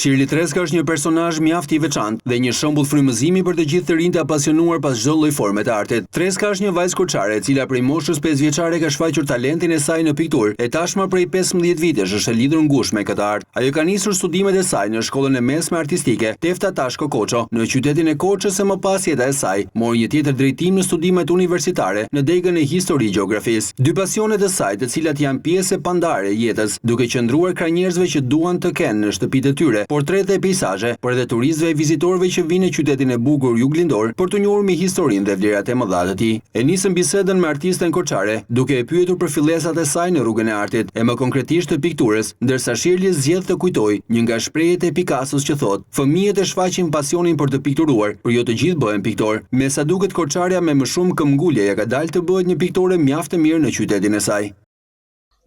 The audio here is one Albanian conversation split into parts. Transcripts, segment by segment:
Shirley Treska është një personazh mjaft i veçantë dhe një shembull frymëzimi për të gjithë të rinjtë apasionuar pas çdo lloji forme të artit. Treska është një vajzë koçare e cila prej moshës 5 vjeçare ka shfaqur talentin e saj në pikturë e tashmë prej 15 vitesh është e lidhur ngushtë me këtë art. Ajo ka nisur studimet e saj në shkollën e mesme artistike Tefta Tashko Koço në qytetin e Koçës e më pas jeta e saj mori një tjetër drejtim në studimet universitare në degën e histori gjeografisë. Dy pasionet e saj, të cilat janë pjesë e pandare e jetës, duke qëndruar kraj njerëzve që duan të kenë në shtëpitë e tyre portrete e peizazhe, por edhe turistëve e vizitorëve që vinë në qytetin e bukur juglindor për të njohur mbi historinë dhe vlerat e mëdha të tij. E nisën bisedën me artisten koçare, duke e pyetur për fillesat e saj në rrugën e artit, e më konkretisht të pikturës, ndërsa Shirley zgjedh të kujtojë një nga shprehjet e Picassos që thotë: "Fëmijët e shfaqin pasionin për të pikturuar, por jo të gjithë bëhen piktor." Me sa duket koçarja me më shumë këmbgulje ja ka dalë të bëhet një piktore mjaft e mirë në qytetin e saj.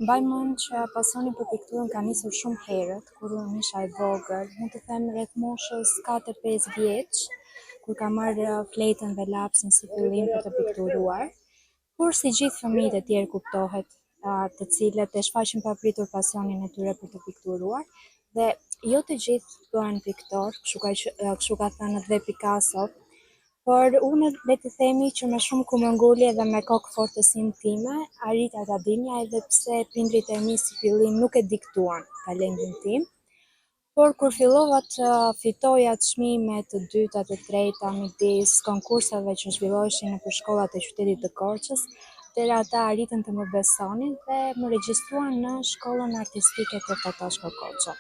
Mbaj mend që pasioni për pikturën ka nisur shumë herët, kur unë isha e vogël, mund të them rreth moshës 4-5 vjeç, kur kam marrë fletën dhe lapsin si fillim për të pikturuar, por si gjithë fëmijët e tjerë kuptohet, të cilët e shfaqin papritur pasionin e tyre për të pikturuar, dhe jo të gjithë bëhen piktor, kështu ka thënë dhe Picasso, por unë le të themi që me shumë këmbgulje dhe me kokë fortësinë time, arrita ta dinja edhe pse prindrit e mi si fillim nuk e diktuan talentin tim, por kur fillova të fitoja çmime të dyta, të treta midis konkurseve që zhvilloheshin nëpër shkollat e qytetit të Korçës, atëherë ata arritën të më besonin dhe më regjistruan në shkollën artistike Tefta Tashko Koço.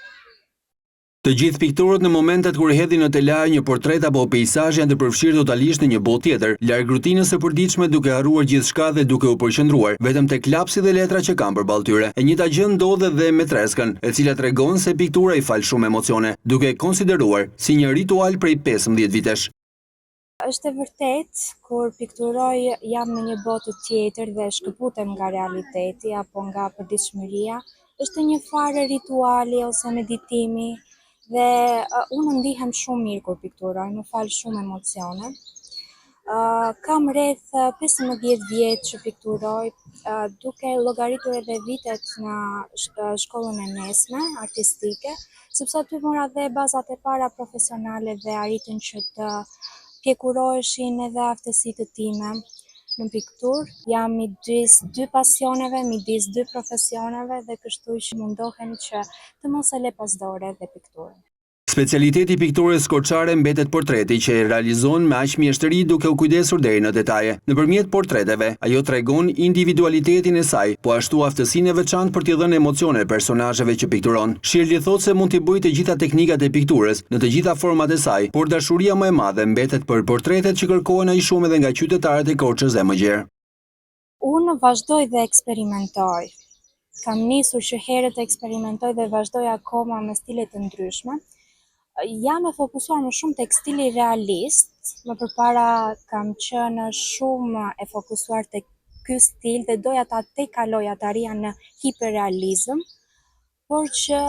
Të gjithë pikturët në momentet kur hedhin në telaj një portret apo peizazh janë të përfshirë totalisht në një botë tjetër, larg rutinës së përditshme, duke harruar gjithçka dhe duke u përqendruar vetëm tek lapsi dhe letra që kanë përballë tyre. E njëjta gjë ndodh edhe me Treskën, e cila tregon se piktura i fal shumë emocione, duke e konsideruar si një ritual prej 15 vitesh. Është e vërtet, kur pikturoj jam në një botë tjetër dhe shkëputem nga realiteti apo nga përditshmëria, është një farë rituali ose meditimi dhe unë ndihem shumë mirë kur pikturoj, më fal shumë emocione. Kam rreth 15 vjet që pikturoj, duke llogaritur edhe vitet në shkollën e mesme artistike, sepse aty mora dhe bazat e para profesionale dhe arritën që të pjekuroheshin edhe aftësitë time në pikturë. Jam midis dy pasioneve, midis dy profesioneve dhe kështu që mundohem që të mos e le pas dore dhe pikturën. Specialiteti i pikturës koçare mbetet portreti që e realizon me aq mjeshtëri duke u kujdesur deri në detaje. Nëpërmjet portreteve, ajo tregon individualitetin e saj, po ashtu aftësinë e veçantë për t'i dhënë emocione personazheve që pikturon. Shirley thotë se mund t'i bëjë të gjitha teknikat e pikturës në të gjitha format e saj, por dashuria më e madhe mbetet për portretet që kërkohen aq shumë edhe nga qytetarët e Korçës dhe më gjerë. Unë vazhdoj dhe eksperimentoj. Kam nisur që herët të eksperimentoj dhe vazhdoj akoma me stile të ndryshme. Jam e fokusuar më shumë tek stili realist, më përpara kam qenë shumë e fokusuar tek ky stil dhe doja ta tejkaloja të arrija në hiperrealizëm, por që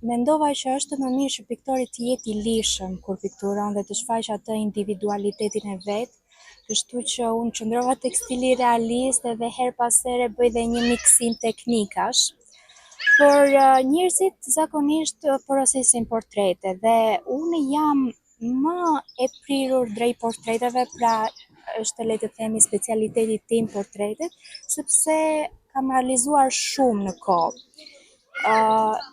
mendova që është më mirë që piktori të jetë i lishëm kur pikturon dhe të shfaqë atë individualitetin e vet, kështu që unë qëndrova tek stili realist edhe her pas here bëj dhe një miksim teknikash. Por njerëzit zakonisht porosisin portrete dhe unë jam më e prirur drejt portreteve, pra është le të themi specialiteti tim portretet, sepse kam realizuar shumë në kohë.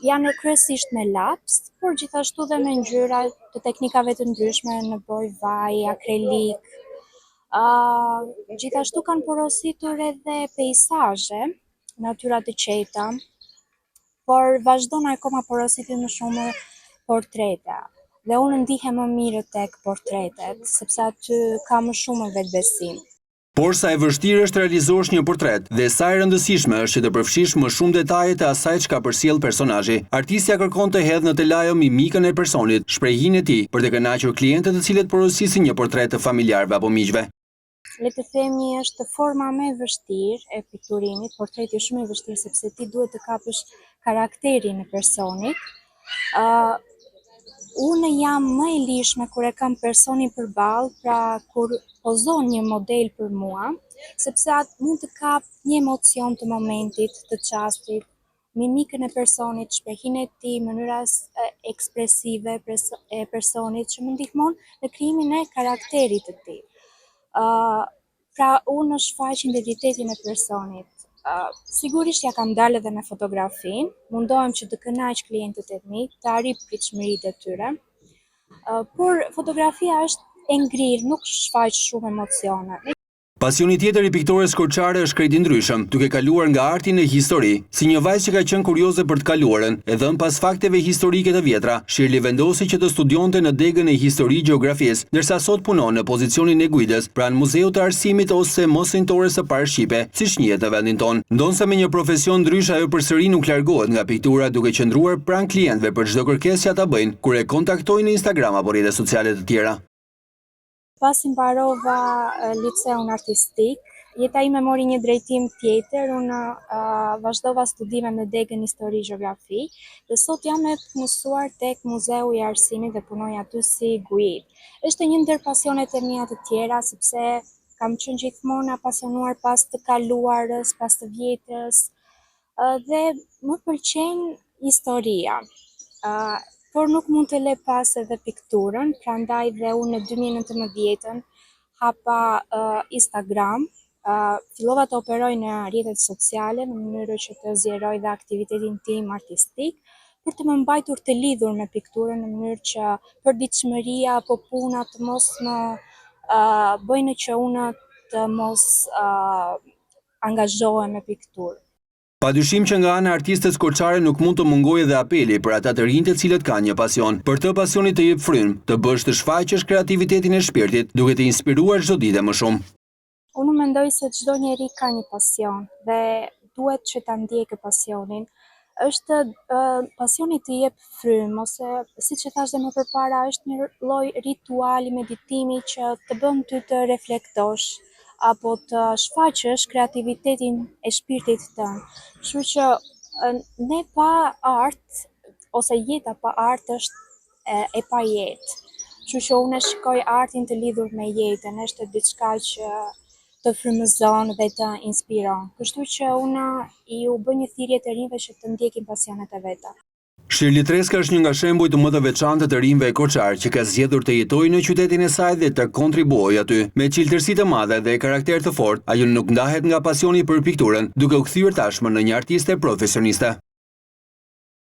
Janë kryesisht me laps, por gjithashtu dhe me ngjyra të teknikave të ndryshme në boj vaj, akrelik. Gjithashtu kanë porositur edhe peizazhe, natyra të qeta, por vazhdon akoma porositin më shumë portrete. Dhe unë ndihem më mirë tek portretet, sepse aty ka më shumë vetbesim. Por sa e vështirë është realizosh një portret dhe sa e rëndësishme është që të përfshish më shumë detaje të asaj çka përsjell personazhi. Artistja kërkon të hedhë në telajo mimikën e personit, shprehinë e tij për të kënaqur klientët të cilët porosisin një portret të familjarëve apo miqve. Le të themi është forma më e vështirë e pikturimit, portreti është shumë i vështirë sepse ti duhet të kapësh karakterin e personit. Unë jam më e lishme kur e kam personin përballë, pra kur pozon një model për mua, sepse atë mund të kap një emocion të momentit, të çastit, mimikën e personit, shprehinë e tij, mënyra ekspresive e personit që më ndihmon në krijimin e karakterit të tij. Pra unë shfaq identitetin e personit. Sigurisht ja kam dalë edhe në fotografinë, mundohem që të kënaq klientët e mi, të arrij pritshmëritë e tyre. Por fotografia është e ngrirë, nuk shfaq shumë emocione. Pasioni tjetër i piktores Korçare është krejt i ndryshëm, duke kaluar nga arti në histori. Si një vajzë që ka qenë kurioze për të kaluarën, e dhënë pas fakteve historike të vjetra, Shirley vendosi që të studionte në degën e histori gjeografisë, ndërsa sot punon në pozicionin e guidës pranë Muzeut të Arsimit ose Mosënjtores së parë shqipe, siç njihet në vendin tonë. Ndonse me një profesion ndrysh, ajo përsëri nuk largohet nga piktura, duke qëndruar pranë klientëve për çdo kërkesë që ata bëjnë kur e kontaktojnë në Instagram apo rrjete sociale të tjera. Pasi mbarova liceun artistik, jeta ime mori një drejtim tjetër, unë vazhdova studimet në degën histori gjeografi, dhe sot jam e mësuar tek Muzeu i Arsimit dhe punoj aty si guid. Është një ndër pasionet e mia të tjera, sepse kam qenë gjithmonë apasionuar pas të kaluarës, pas të vjetës, dhe më pëlqen historia. Por nuk mund të le pas edhe pikturën, prandaj dhe unë në 2019 hapa Instagram, fillova të operoj në rrjetet sociale në mënyrë që të zgjeroj dhe aktivitetin tim artistik, për të më mbajtur të lidhur me pikturën në mënyrë që përditshmëria apo puna të mos më bëjnë që unë të mos angazhohem me pikturë. Padyshim që nga ana e artistes Korçare nuk mund të mungojë edhe apeli për ata të rinj të cilët kanë një pasion. Për të pasionit të jep frymë, të bësh të shfaqësh kreativitetin e shpirtit, duke të inspiruar çdo ditë më shumë. Unë mendoj se çdo njeri ka një pasion dhe duhet që ta ndjekë pasionin. Është pasioni të jep frymë, ose siç e thash dhe më përpara, është një lloj rituali, meditimi që të bën ty të reflektosh apo të shfaqësh kreativitetin e shpirtit tënd. Kështu që ne pa art, ose jeta pa art është e pa jetë. Kështu që unë shikoj artin të lidhur me jetën, është diçka që të frymëzon dhe të inspiron. Kështu që unë ju bëj një thirrje të rinjve që të ndjekin pasionet e veta. Shirley Treska është një nga shembujt më të veçantë të rinjve Korçar që ka zgjedhur të jetojë në qytetin e saj dhe të kontribuojë aty. Me çiltërsi të madhe dhe karakter të fortë, ajo nuk ndahet nga pasioni për pikturën, duke u kthyer tashmë në një artiste profesioniste.